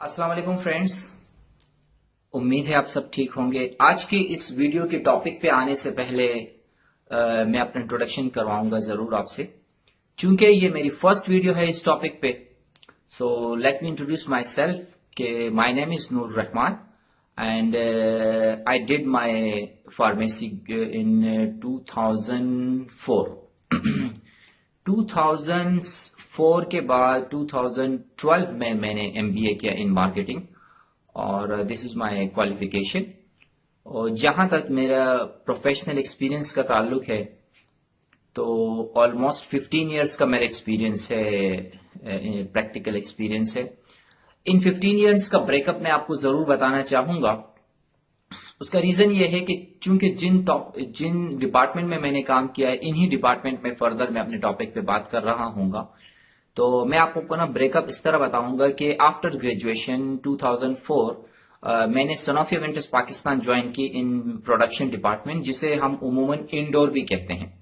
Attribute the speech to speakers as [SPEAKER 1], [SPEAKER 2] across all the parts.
[SPEAKER 1] अस्सलाम वालेकुम फ्रेंड्स। उम्मीद है आप सब ठीक होंगे। आज की इस वीडियो के टॉपिक पे आने से पहले मैं अपना इंट्रोडक्शन करवाऊंगा जरूर आपसे, चूंकि ये मेरी फर्स्ट वीडियो है इस टॉपिक पे। So let me introduce my self के my name is Noor Rahman and I did my pharmacy in 2004। 2004 के बाद 2012 में मैंने एमबीए किया इन मार्केटिंग और दिस इज माय क्वालिफिकेशन। और जहां तक मेरा प्रोफेशनल एक्सपीरियंस का ताल्लुक है तो ऑलमोस्ट 15 इयर्स का मेरा एक्सपीरियंस है, प्रैक्टिकल एक्सपीरियंस है। इन 15 इयर्स का ब्रेकअप मैं आपको जरूर बताना चाहूंगा। उसका रीजन ये है कि चूंकि जिन डिपार्टमेंट में मैंने काम किया है, इन्हीं डिपार्टमेंट में फर्दर मैं अपने टॉपिक पे बात कर रहा हूंगा। तो मैं आपको ना ब्रेकअप इस तरह बताऊंगा कि आफ्टर ग्रेजुएशन 2004 मैंने सनोफी वेंचर्स पाकिस्तान ज्वाइन की इन प्रोडक्शन डिपार्टमेंट, जिसे हम उमूमन इंडोर भी कहते हैं।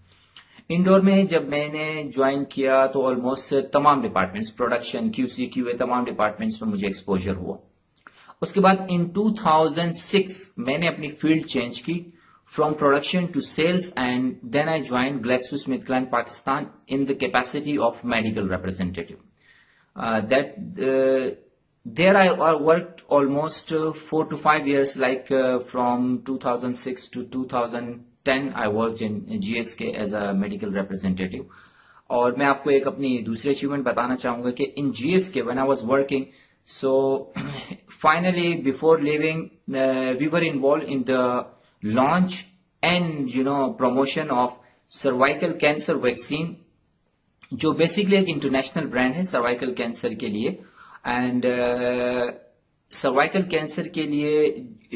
[SPEAKER 1] इंडोर में जब मैंने ज्वाइन किया तो ऑलमोस्ट तमाम डिपार्टमेंट्स, प्रोडक्शन, क्यूसी, क्यूए, तमाम डिपार्टमेंट्स में मुझे एक्सपोजर हुआ। उसके बाद इन 2006 मैंने अपनी फील्ड चेंज की from production to sales and then I join GlaxoSmithKline Pakistan in the capacity of medical representative. There I worked almost 4 to 5 years, like from 2006 to 2010 I worked in GSK as a medical representative. और मैं आपको एक अपनी दूसरी achievement बताना चाहूंगा कि इन GSK when I was working, so finally before leaving we were involved in the launch and promotion of cervical cancer vaccine, जो बेसिकली एक इंटरनेशनल ब्रांड है सर्वाइकल कैंसर के लिए। एंड सर्वाइकल कैंसर के लिए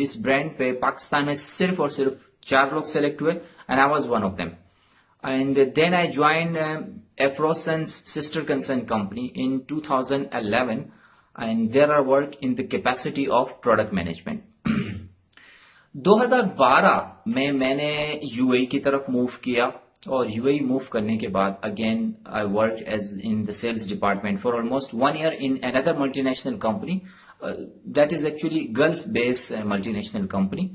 [SPEAKER 1] इस ब्रांड पे पाकिस्तान में सिर्फ और सिर्फ 4 लोग सेलेक्ट हुए and I was one of them. And then I join Efroze's sister concern company in 2011 and there are work in the capacity of product management. 2012 में मैंने यूएई की तरफ मूव किया और यूएई मूव करने के बाद again I work as in the sales department for almost 1 year in another multinational company that is actually Gulf based multinational company,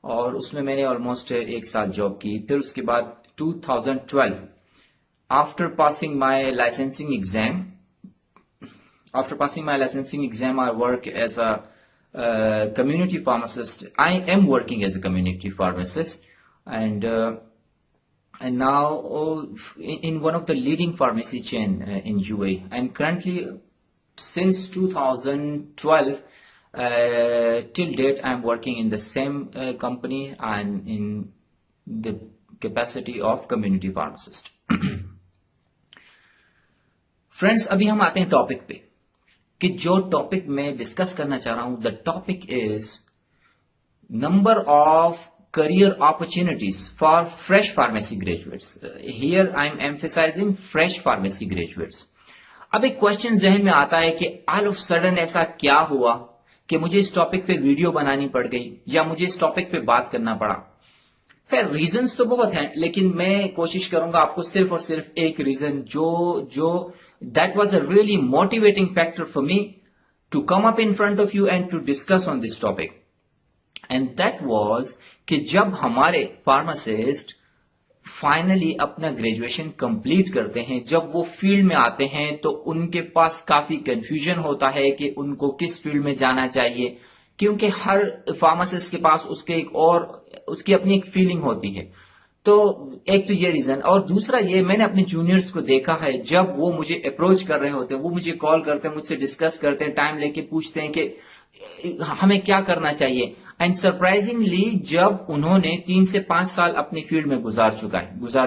[SPEAKER 1] और उसमें मैंने ऑलमोस्ट 1 साल जॉब की। फिर उसके बाद 2012 after passing my licensing exam, I work as a community pharmacist. I am working as a community pharmacist, and now in one of the leading pharmacy chain in UAE. And currently, since 2012 till date, I am working in the same company and in the capacity of community pharmacist. Friends, अभी हम आते हैं topic पे कि जो topic मैं discuss करना चाह रहा हूं, the topic is number of career opportunities for fresh pharmacy graduates. Here I am emphasizing fresh pharmacy graduates. अब एक क्वेश्चन जहन में आता है कि ऑल ऑफ सडन ऐसा क्या हुआ कि मुझे इस टॉपिक पे वीडियो बनानी पड़ गई या मुझे इस टॉपिक पे बात करना पड़ा। खैर, रीजंस तो बहुत हैं, लेकिन मैं कोशिश करूंगा आपको सिर्फ और सिर्फ एक रीजन जो that was a really motivating factor for me to come up in front of you and to discuss on this topic. And that was कि जब हमारे फार्मासिस्ट फाइनली अपना ग्रेजुएशन कंप्लीट करते हैं, जब वो फील्ड में आते हैं तो उनके पास काफी कंफ्यूजन होता है कि उनको किस फील्ड में जाना चाहिए, क्योंकि हर फार्मासिस्ट के पास उसकी अपनी एक फीलिंग होती है। तो एक तो ये रीजन, और दूसरा ये, मैंने अपने जूनियर्स को देखा है, जब वो मुझे अप्रोच कर रहे होते हैं, वो मुझे कॉल करते हैं, मुझसे डिस्कस करते हैं, टाइम लेके पूछते हैं कि हमें क्या करना चाहिए। एंड सरप्राइजिंगली जब उन्होंने 3 से 5 साल अपनी फील्ड में गुजार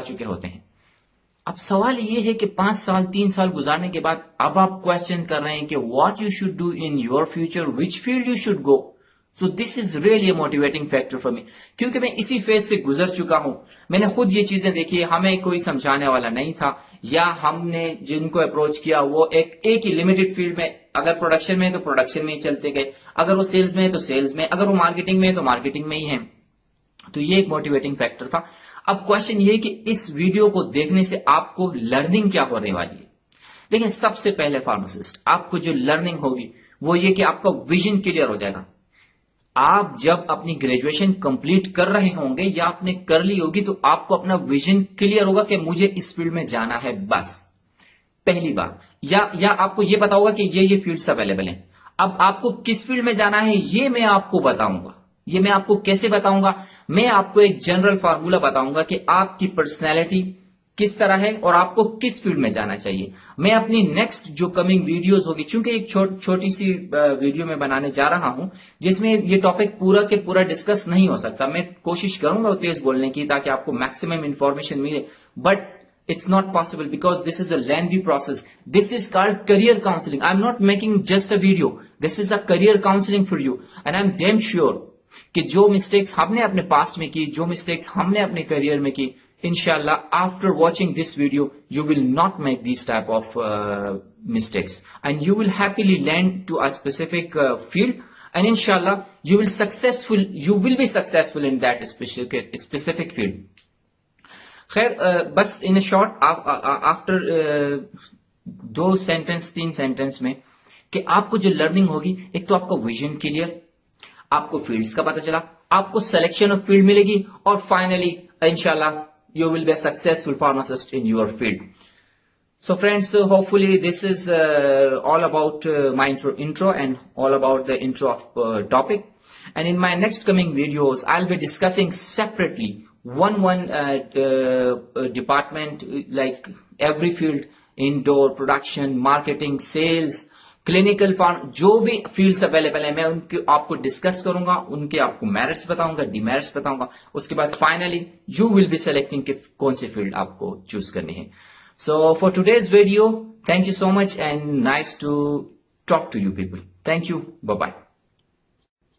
[SPEAKER 1] चुके होते हैं, अब सवाल ये है कि 5 साल 3 साल गुजारने के बाद अब आप क्वेश्चन कर रहे हैं कि what you should do in your future, which field you should go. So this is really a motivating factor for me, क्योंकि मैं इसी फेज से गुजर चुका हूं। मैंने खुद ये चीजें देखी, हमें कोई समझाने वाला नहीं था, या हमने जिनको अप्रोच किया वो एक ही लिमिटेड फील्ड में, अगर प्रोडक्शन में है तो प्रोडक्शन में ही चलते गए, अगर वो सेल्स में है तो सेल्स में, अगर वो मार्केटिंग में है तो मार्केटिंग में ही है। तो ये एक मोटिवेटिंग फैक्टर था। अब क्वेश्चन ये है कि इस वीडियो को देखने से आपको लर्निंग क्या होने वाली है। देखिए, सबसे पहले फार्मासिस्ट आपको जो लर्निंग होगी वो ये कि आपका विजन क्लियर हो जाएगा। आप जब अपनी ग्रेजुएशन कंप्लीट कर रहे होंगे या आपने कर ली होगी तो आपको अपना विजन क्लियर होगा कि मुझे इस फील्ड में जाना है, बस पहली बार। या आपको यह पता होगा कि ये फील्ड्स अवेलेबल हैं। अब आपको किस फील्ड में जाना है ये मैं आपको बताऊंगा। ये मैं आपको कैसे बताऊंगा? मैं आपको एक जनरल फार्मूला बताऊंगा कि आपकी पर्सनैलिटी किस तरह है और आपको किस फील्ड में जाना चाहिए। मैं अपनी नेक्स्ट जो कमिंग वीडियोस होगी, चूंकि एक छोटी सी वीडियो में बनाने जा रहा हूं जिसमें ये टॉपिक पूरा के पूरा डिस्कस नहीं हो सकता। मैं कोशिश करूंगा तेज बोलने की ताकि आपको मैक्सिमम इंफॉर्मेशन मिले, but it's not possible because this is a lengthy process. This is called career counseling. I'm not making just a video. This is a career counseling for you. And I'm damn sure कि जो mistakes हमने अपने past में की, जो mistakes हमने अपने career में की, इंशाल्लाह after watching this video you will not make this type of mistakes and you will happily land to a specific field and इंशाल्लाह you will be successful in that specific field. खैर, बस in short after 3 sentence में कि आपको जो learning होगी, एक तो आपका विजन क्लियर, आपको फील्ड्स का पता चला, आपको सिलेक्शन ऑफ फील्ड मिलेगी और फाइनली इंशाल्लाह you will be successful pharmacist in your field. So friends, hopefully this is all about my intro and all about the intro of topic. And in my next coming videos, I'll be discussing separately one department, like every field, indoor, production, marketing, sales, clinical farm, जो भी fields available है मैं उनके आपको discuss करूंगा, उनके आपको merits बताऊंगा, demerits बताऊंगा. उसके बाद finally you will be selecting कि कौन सी field आपको choose करनी है. So for today's video, thank you so much and nice to talk to you people. Thank you. Bye-bye.